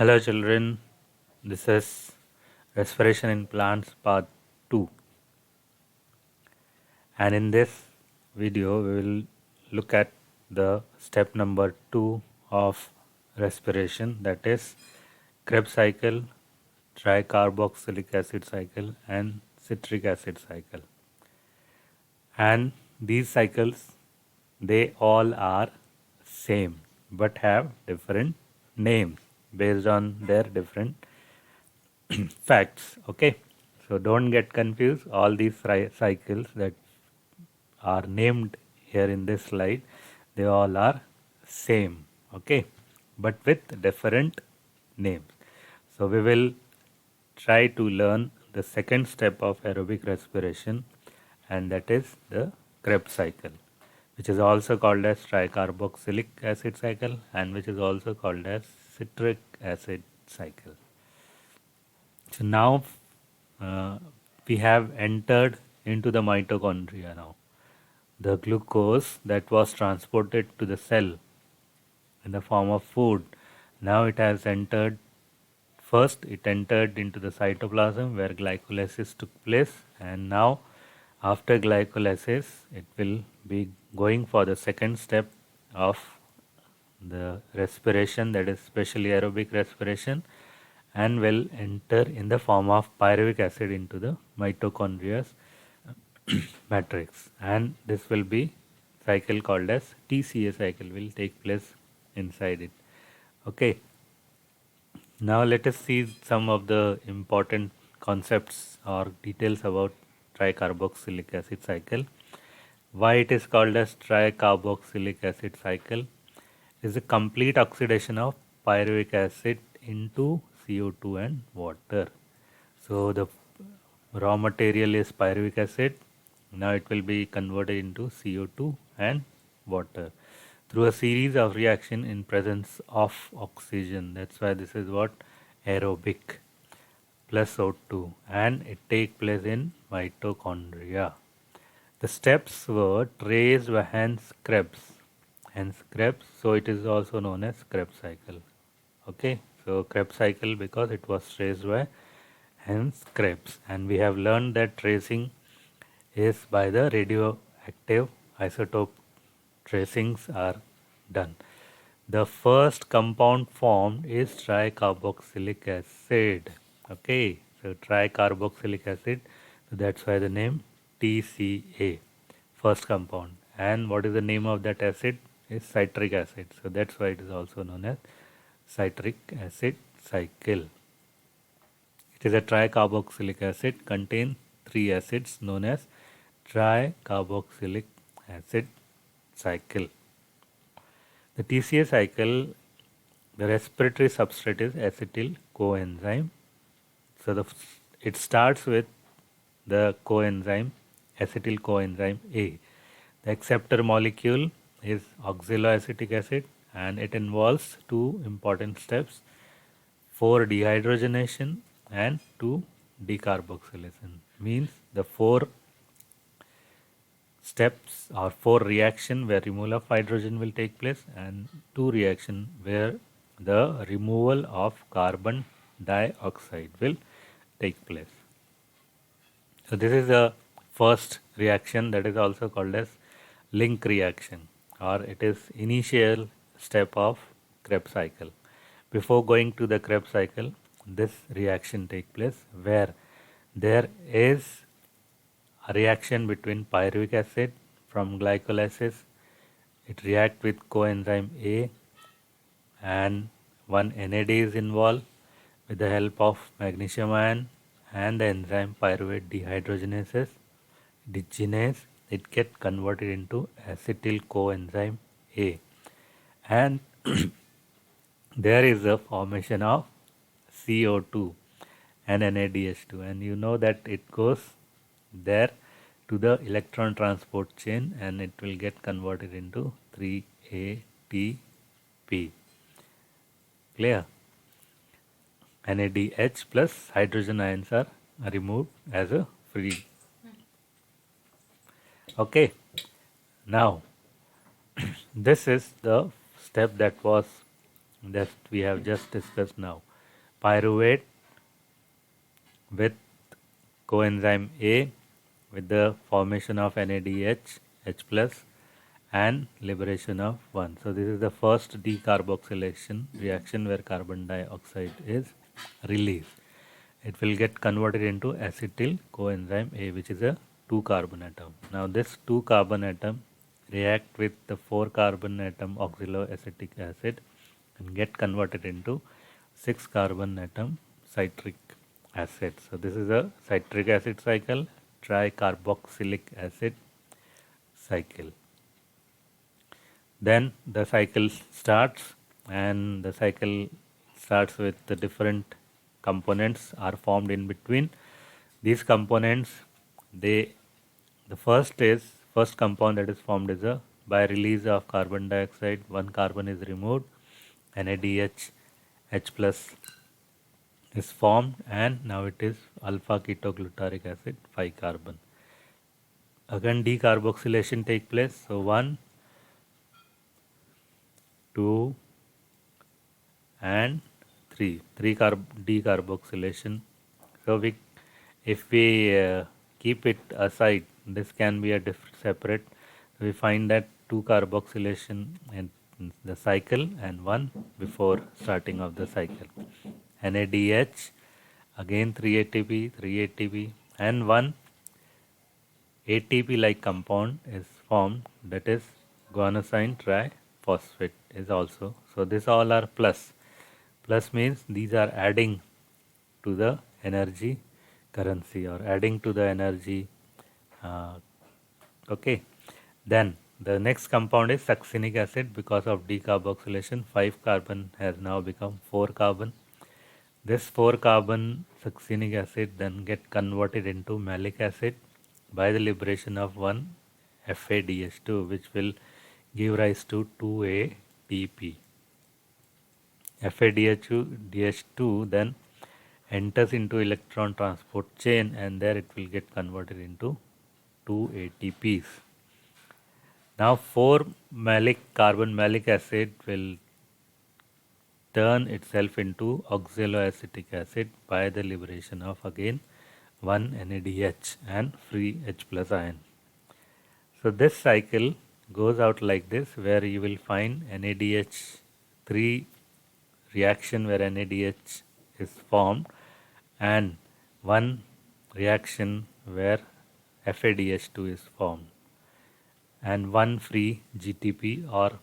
Hello children, this is Respiration in Plants part 2, and in this video we will look at the step number 2 of respiration, that is Krebs cycle, tricarboxylic acid cycle and citric acid cycle. And these cycles, they all are same but have different names based on their different facts. Okay, so don't get confused. All these cycles that are named here in this slide, they all are same. Okay, but with different names. So we will try to learn the second step of aerobic respiration, and that is the Krebs cycle, which is also called as tricarboxylic acid cycle and which is also called as citric acid cycle. So now we have entered into the mitochondria now. The glucose that was transported to the cell in the form of food, now it has entered. First, it entered into the cytoplasm where glycolysis took place, and now, after glycolysis, it will be going for the second step of the respiration, that is specially aerobic respiration, and will enter in the form of pyruvic acid into the mitochondria's matrix, and this will be cycle called as TCA cycle will take place inside it. Okay, now let us see some of the important concepts or details about tricarboxylic acid cycle. Why it is called as tricarboxylic acid cycle is a complete oxidation of pyruvic acid into CO2 and water. So the raw material is pyruvic acid. Now it will be converted into CO2 and water through a series of reaction in presence of oxygen. That's why this is what aerobic plus O2, and it take place in mitochondria. The steps were traced by Hans Krebs. Hence Krebs, so it is also known as Krebs cycle. Okay, so Krebs cycle because it was traced by Hans Krebs, and we have learned that tracing is by the radioactive isotope tracings are done. The first compound formed is tricarboxylic acid. Okay, so tricarboxylic acid, so that's why the name TCA, first compound. And what is the name of that acid? Is citric acid. So that's why it is also known as citric acid cycle. It is a tricarboxylic acid, contain three acids known as tricarboxylic acid cycle. The TCA cycle, the respiratory substrate is acetyl coenzyme. So it starts with the coenzyme acetyl coenzyme A. The acceptor molecule is oxaloacetic acid, and it involves two important steps: 4-dehydrogenation and 2-decarboxylation. Means the 4 steps or 4 reaction where removal of hydrogen will take place, and 2 reaction where the removal of carbon dioxide will take place. So this is the first reaction, that is also called as link reaction, or it is initial step of Krebs cycle. Before going to the Krebs cycle, this reaction take place where there is a reaction between pyruvic acid from glycolysis. It react with coenzyme A, and one NAD is involved with the help of magnesium ion and the enzyme pyruvate dehydrogenase. It get converted into acetyl coenzyme A, and there is a formation of CO2 and NADH2, and you know that it goes there to the electron transport chain and it will get converted into 3-ATP. Clear? NADH plus hydrogen ions are removed as a free. Okay, now this is the step that we have just discussed now. pyruvate with coenzyme A with the formation of NADH, H plus, and liberation of 1. So this is the first decarboxylation reaction where carbon dioxide is released. It will get converted into acetyl coenzyme A, which is a 2 carbon atom. Now this 2 carbon atom react with the 4 carbon atom oxaloacetic acid and get converted into 6 carbon atom citric acid. So this is a citric acid cycle, tricarboxylic acid cycle. Then the cycle starts, and the cycle starts with the different components are formed in between. These components, the first compound that is formed is a by release of carbon dioxide, one carbon is removed, NADH H plus is formed, and now it is alpha ketoglutaric acid 5 carbon. Again decarboxylation take place. So 1, 2 and 3 decarboxylation. So if we keep it aside, this can be a separate. We find that 2 carboxylation in the cycle and 1 before starting of the cycle. NADH, again 3 ATP and 1 ATP like compound is formed, that is guanosine triphosphate is also. So this all are plus. Plus means these are adding to the energy currency or adding to the energy. Okay. Then the next compound is succinic acid. Because of decarboxylation, 5 carbon has now become 4 carbon. This 4 carbon succinic acid then get converted into malic acid by the liberation of 1 FADH2, which will give rise to 2 ATP. FADH2 then enters into electron transport chain, and there it will get converted into 2 ATPs. Now 4 carbon malic acid will turn itself into oxaloacetic acid by the liberation of again 1 NADH and free H plus ion. So this cycle goes out like this, where you will find NADH 3 reaction where NADH is formed, and 1 reaction where FADH2 is formed, and 1 free GTP or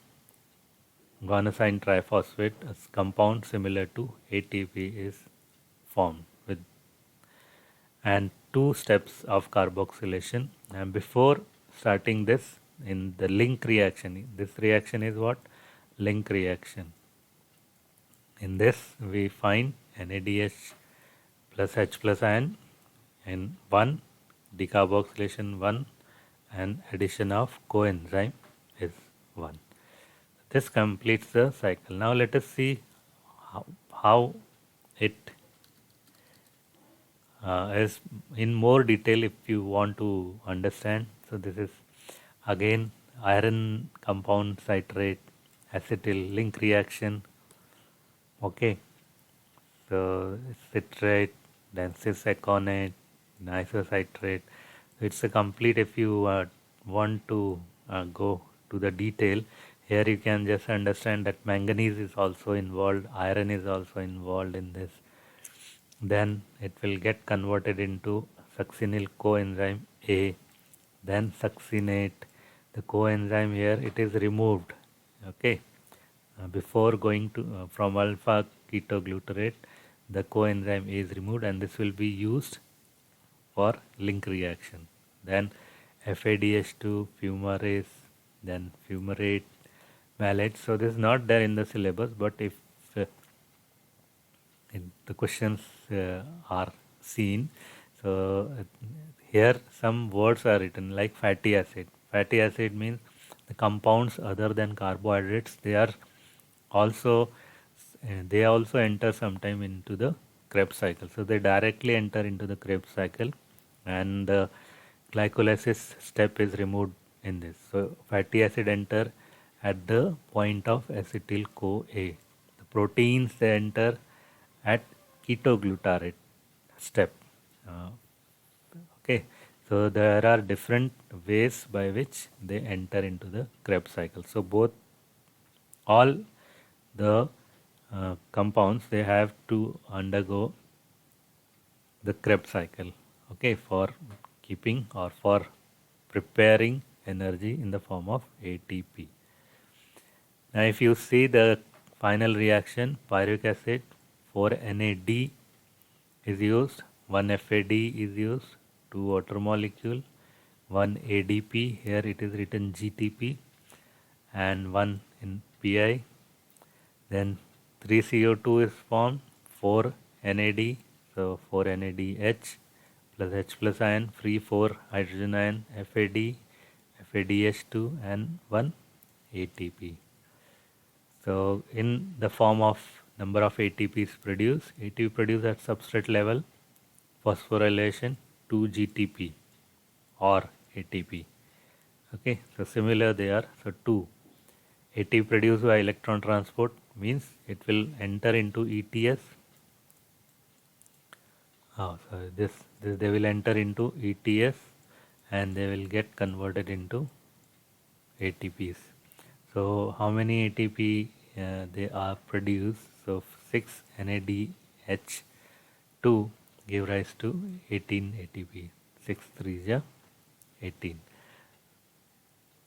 guanosine triphosphate, a compound similar to ATP, is formed with, and 2 steps of carboxylation. And before starting this, in the link reaction, this reaction is what? Link reaction. In this we find NADH plus H plus ion in 1, decarboxylation 1, and addition of coenzyme is 1. This completes the cycle. Now let us see how it is in more detail if you want to understand. So this is again iron compound citrate acetyl link reaction. Okay, so citrate, then cis-aconate, isocitrate. It's a complete. If you want to go to the detail, here you can just understand that manganese is also involved, iron is also involved in this. Then it will get converted into succinyl coenzyme A, then succinate. The coenzyme here, it is removed. Okay, before going to from alpha ketoglutarate, the coenzyme A is removed, and this will be used for link reaction. Then FADH2 fumarase, then fumarate, malate. So this is not there in the syllabus, but if the questions are seen, so here some words are written like fatty acid. Fatty acid means the compounds other than carbohydrates, they also enter sometime into the Krebs cycle. So they directly enter into the Krebs cycle, and the glycolysis step is removed in this. So fatty acid enter at the point of acetyl CoA. The proteins, they enter at ketoglutarate step. Uh, okay, so there are different ways by which they enter into the Krebs cycle. So both all the compounds, they have to undergo the Krebs cycle, okay, for keeping or for preparing energy in the form of ATP. Now if you see the final reaction, pyruvic acid 4NAD is used, 1 FAD is used, 2 water molecule, 1 ADP, here it is written GTP, and 1 in PI. Then 3 CO2 is formed, 4 NAD, so 4 NADH plus H plus ion, free 4 hydrogen ion, FAD, FADH2, and 1 ATP. So in the form of number of ATPs produced, ATP produced at substrate level, phosphorylation 2 GTP or ATP. Okay, so similar they are. So 2 ATP produced by electron transport means it will enter into ETS. Oh, so this they will enter into ETS and they will get converted into ATPs. So how many ATP they are produced? So 6 NADH2 give rise to 18 ATP. 6 3s are 18.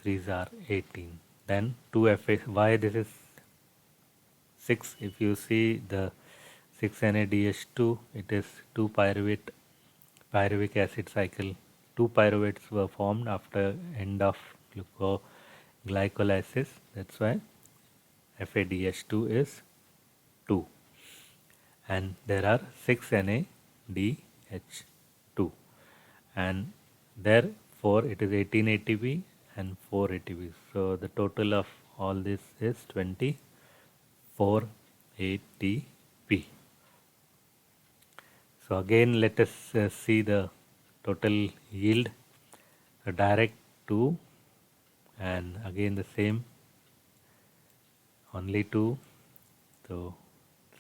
3s are 18. Then 2 FA. Why this is 6? If you see the 6 NADH2, it is 2 pyruvic acid cycle. 2 pyruvates were formed after end of glycolysis. That's why FADH2 is 2, and there are 6 NADH2, and therefore it is 18 ATP and 4 ATP. So the total of all this is 24 ATP. So again let us see the total yield. So direct 2, and again the same, only 2. So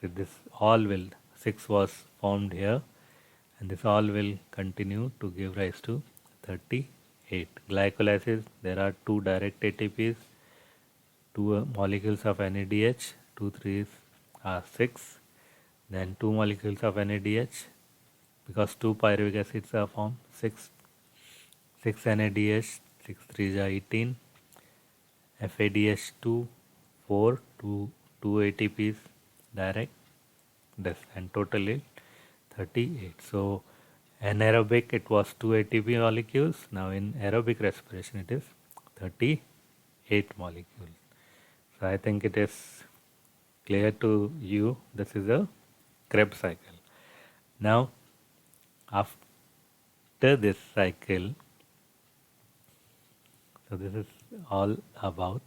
this all will, 6 was formed here, and this all will continue to give rise to 38. Glycolysis, there are 2 direct ATPs, 2 molecules of NADH, 2 3s are 6, then 2 molecules of NADH, because 2 pyruvic acids are formed, 6 NADH, 6 3s are 18, FADH2 4, 2 ATPs direct, this, and totally 38. So anaerobic it was 2 ATP molecules, now in aerobic respiration it is 38 molecules. So I think it is clear to you, this is a Krebs cycle. Now after this cycle, so this is all about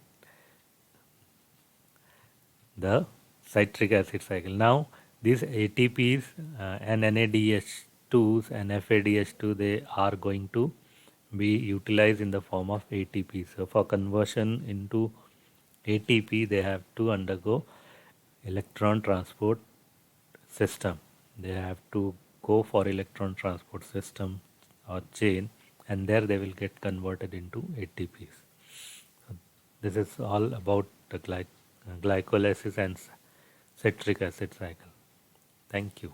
the citric acid cycle. Now these ATPs and NADH2s and FADH2, they are going to be utilized in the form of ATP. So for conversion into ATP, they have to undergo electron transport system. They have to go for electron transport system or chain, and there they will get converted into ATPs. So this is all about the glycolysis and citric acid cycle. Thank you.